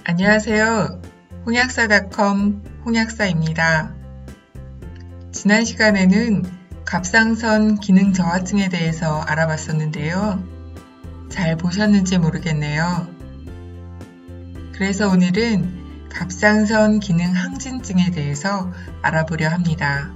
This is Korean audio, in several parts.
안녕하세요. 홍약사닷컴 홍약사입니다. 지난 시간에는 갑상선 기능 저하증에 대해서 알아봤었는데요. 잘 보셨는지 모르겠네요. 그래서 오늘은 갑상선 기능 항진증에 대해서 알아보려 합니다.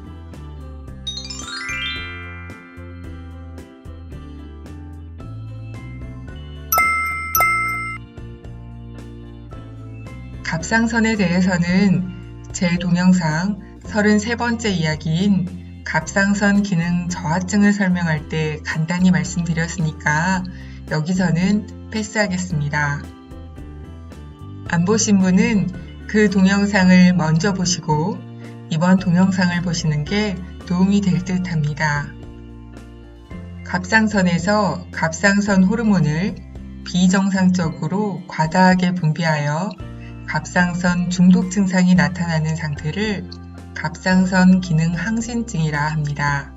갑상선에 대해서는 제 동영상 33번째 이야기인 갑상선 기능 저하증을 설명할 때 간단히 말씀드렸으니까 여기서는 패스하겠습니다. 안 보신 분은 그 동영상을 먼저 보시고 이번 동영상을 보시는 게 도움이 될 듯 합니다. 갑상선에서 갑상선 호르몬을 비정상적으로 과다하게 분비하여 갑상선 중독 증상이 나타나는 상태를 갑상선 기능 항진증이라 합니다.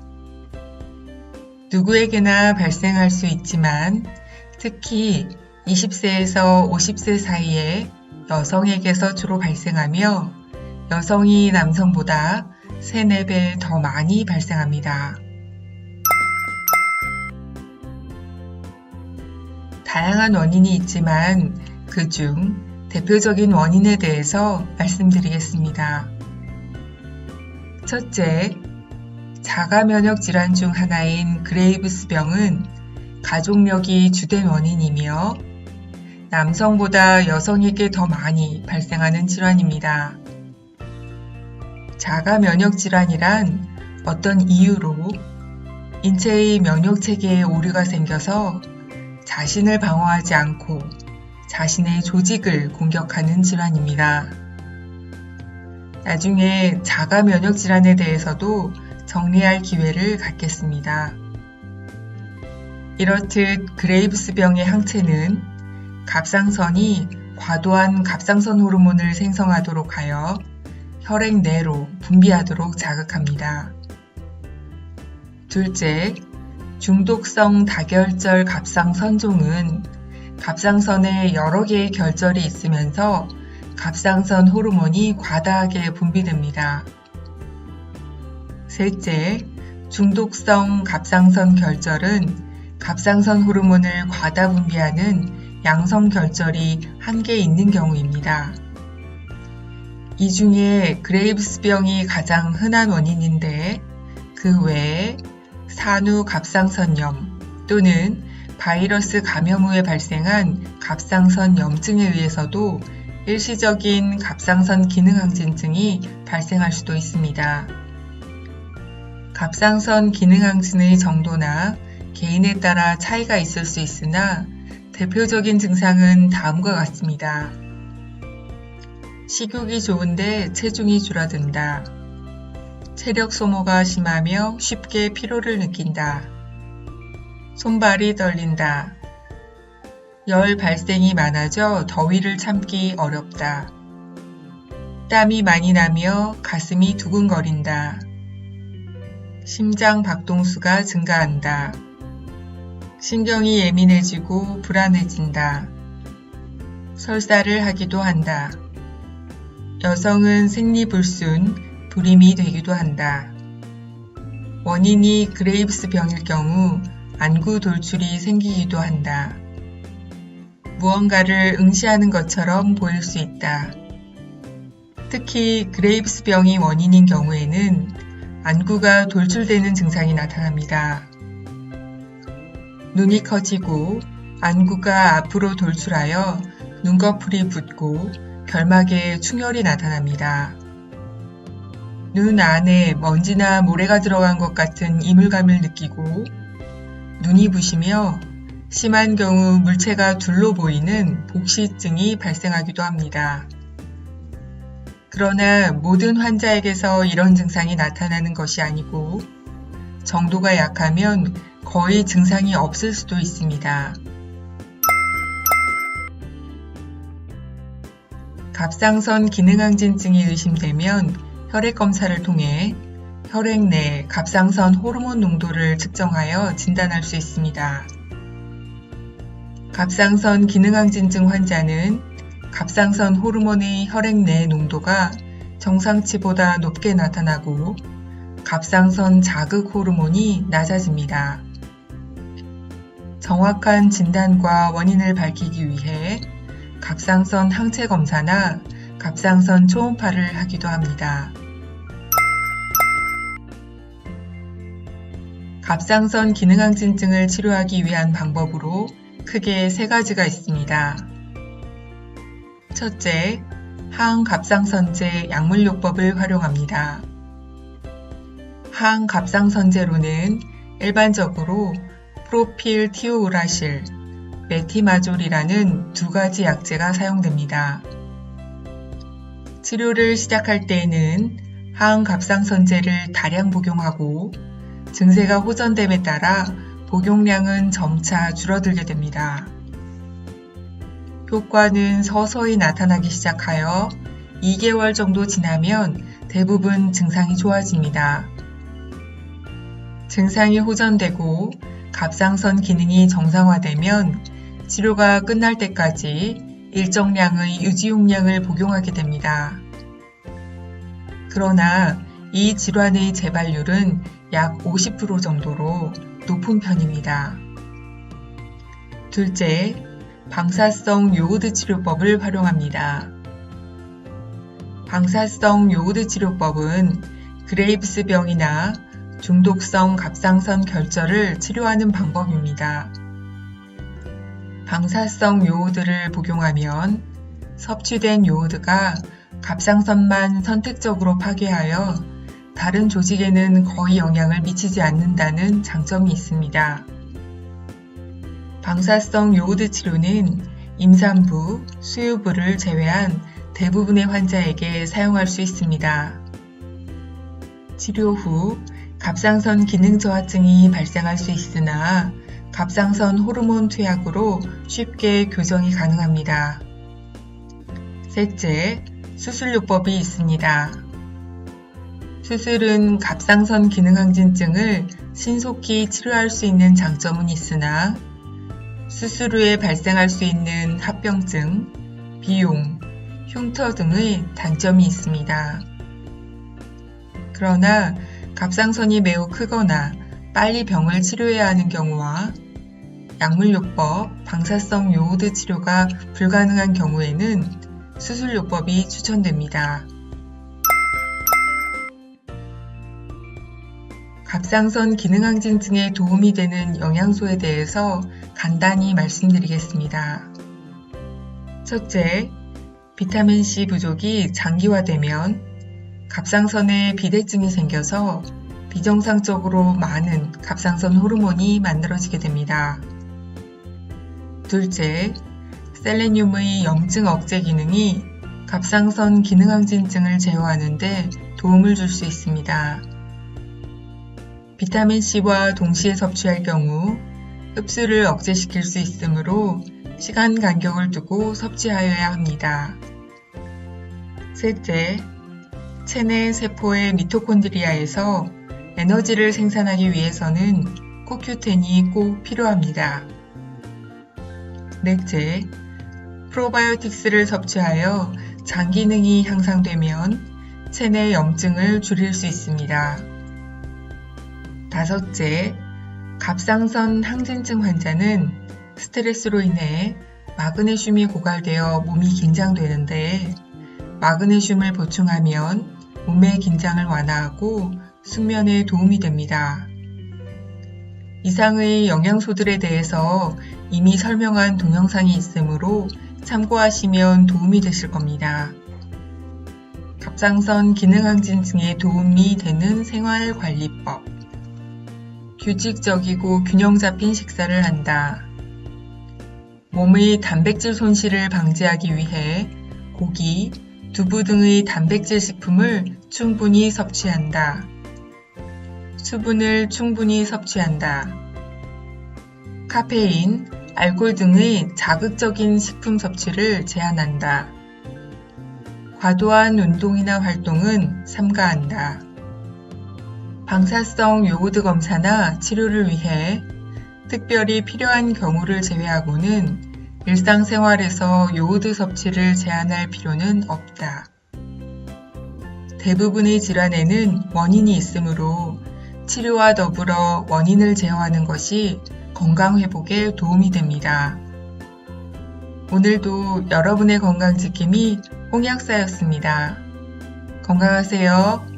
누구에게나 발생할 수 있지만 특히 20세에서 50세 사이에 여성에게서 주로 발생하며 여성이 남성보다 3, 4배 더 많이 발생합니다. 다양한 원인이 있지만 그중 대표적인 원인에 대해서 말씀드리겠습니다. 첫째, 자가면역 질환 중 하나인 그레이브스병은 가족력이 주된 원인이며 남성보다 여성에게 더 많이 발생하는 질환입니다. 자가면역 질환이란 어떤 이유로 인체의 면역체계에 오류가 생겨서 자신을 방어하지 않고 자신의 조직을 공격하는 질환입니다. 나중에 자가 면역 질환에 대해서도 정리할 기회를 갖겠습니다. 이렇듯 그레이브스병의 항체는 갑상선이 과도한 갑상선 호르몬을 생성하도록 하여 혈액 내로 분비하도록 자극합니다. 둘째, 중독성 다결절 갑상선종은 갑상선에 여러 개의 결절이 있으면서 갑상선 호르몬이 과다하게 분비됩니다. 셋째, 중독성 갑상선 결절은 갑상선 호르몬을 과다 분비하는 양성 결절이 한 개 있는 경우입니다. 이 중에 그레이브스병이 가장 흔한 원인인데 그 외에 산후 갑상선염 또는 바이러스 감염 후에 발생한 갑상선 염증에 의해서도 일시적인 갑상선 기능 항진증이 발생할 수도 있습니다. 갑상선 기능 항진의 정도나 개인에 따라 차이가 있을 수 있으나 대표적인 증상은 다음과 같습니다. 식욕이 좋은데 체중이 줄어든다. 체력 소모가 심하며 쉽게 피로를 느낀다. 손발이 떨린다. 열 발생이 많아져 더위를 참기 어렵다. 땀이 많이 나며 가슴이 두근거린다. 심장 박동수가 증가한다. 신경이 예민해지고 불안해진다. 설사를 하기도 한다. 여성은 생리불순, 불임이 되기도 한다. 원인이 그레이브스병일 경우 안구 돌출이 생기기도 한다. 무언가를 응시하는 것처럼 보일 수 있다. 특히 그레이브스병이 원인인 경우에는 안구가 돌출되는 증상이 나타납니다. 눈이 커지고 안구가 앞으로 돌출하여 눈꺼풀이 붓고 결막에 충혈이 나타납니다. 눈 안에 먼지나 모래가 들어간 것 같은 이물감을 느끼고 눈이 부시며 심한 경우 물체가 둘로 보이는 복시증이 발생하기도 합니다. 그러나 모든 환자에게서 이런 증상이 나타나는 것이 아니고 정도가 약하면 거의 증상이 없을 수도 있습니다. 갑상선 기능 항진증이 의심되면 혈액 검사를 통해 혈액 내 갑상선 호르몬 농도를 측정하여 진단할 수 있습니다. 갑상선 기능항진증 환자는 갑상선 호르몬의 혈액 내 농도가 정상치보다 높게 나타나고 갑상선 자극 호르몬이 낮아집니다. 정확한 진단과 원인을 밝히기 위해 갑상선 항체 검사나 갑상선 초음파를 하기도 합니다. 갑상선 기능항진증을 치료하기 위한 방법으로 크게 3가지가 있습니다. 첫째, 항갑상선제 약물요법을 활용합니다. 항갑상선제로는 일반적으로 프로필티오우라실, 메티마졸이라는 2가지 약제가 사용됩니다. 치료를 시작할 때에는 항갑상선제를 다량 복용하고 증세가 호전됨에 따라 복용량은 점차 줄어들게 됩니다. 효과는 서서히 나타나기 시작하여 2개월 정도 지나면 대부분 증상이 좋아집니다. 증상이 호전되고 갑상선 기능이 정상화되면 치료가 끝날 때까지 일정량의 유지용량을 복용하게 됩니다. 그러나 이 질환의 재발률은 약 50% 정도로 높은 편입니다. 둘째, 방사성 요오드 치료법을 활용합니다. 방사성 요오드 치료법은 그레이브스병이나 중독성 갑상선 결절을 치료하는 방법입니다. 방사성 요오드를 복용하면 섭취된 요오드가 갑상선만 선택적으로 파괴하여 다른 조직에는 거의 영향을 미치지 않는다는 장점이 있습니다. 방사성 요오드 치료는 임산부, 수유부를 제외한 대부분의 환자에게 사용할 수 있습니다. 치료 후 갑상선 기능 저하증이 발생할 수 있으나 갑상선 호르몬 투약으로 쉽게 교정이 가능합니다. 셋째, 수술요법이 있습니다. 수술은 갑상선 기능항진증을 신속히 치료할 수 있는 장점은 있으나 수술 후에 발생할 수 있는 합병증, 비용, 흉터 등의 단점이 있습니다. 그러나 갑상선이 매우 크거나 빨리 병을 치료해야 하는 경우와 약물요법, 방사성 요오드 치료가 불가능한 경우에는 수술요법이 추천됩니다. 갑상선 기능항진증에 도움이 되는 영양소에 대해서 간단히 말씀드리겠습니다. 첫째, 비타민C 부족이 장기화되면 갑상선에 비대증이 생겨서 비정상적으로 많은 갑상선 호르몬이 만들어지게 됩니다. 둘째, 셀레늄의 염증 억제 기능이 갑상선 기능항진증을 제어하는 데 도움을 줄 수 있습니다. 비타민C와 동시에 섭취할 경우 흡수를 억제시킬 수 있으므로 시간 간격을 두고 섭취하여야 합니다. 셋째, 체내 세포의 미토콘드리아에서 에너지를 생산하기 위해서는 CoQ10이 꼭 필요합니다. 넷째, 프로바이오틱스를 섭취하여 장 기능이 향상되면 체내 염증을 줄일 수 있습니다. 다섯째, 갑상선 항진증 환자는 스트레스로 인해 마그네슘이 고갈되어 몸이 긴장되는데 마그네슘을 보충하면 몸의 긴장을 완화하고 숙면에 도움이 됩니다. 이상의 영양소들에 대해서 이미 설명한 동영상이 있으므로 참고하시면 도움이 되실 겁니다. 갑상선 기능항진증에 도움이 되는 생활관리법. 규칙적이고 균형 잡힌 식사를 한다. 몸의 단백질 손실을 방지하기 위해 고기, 두부 등의 단백질 식품을 충분히 섭취한다. 수분을 충분히 섭취한다. 카페인, 알코올 등의 자극적인 식품 섭취를 제한한다. 과도한 운동이나 활동은 삼가한다. 방사성 요오드 검사나 치료를 위해 특별히 필요한 경우를 제외하고는 일상생활에서 요오드 섭취를 제한할 필요는 없다. 대부분의 질환에는 원인이 있으므로 치료와 더불어 원인을 제어하는 것이 건강 회복에 도움이 됩니다. 오늘도 여러분의 건강 지킴이 홍약사였습니다. 건강하세요.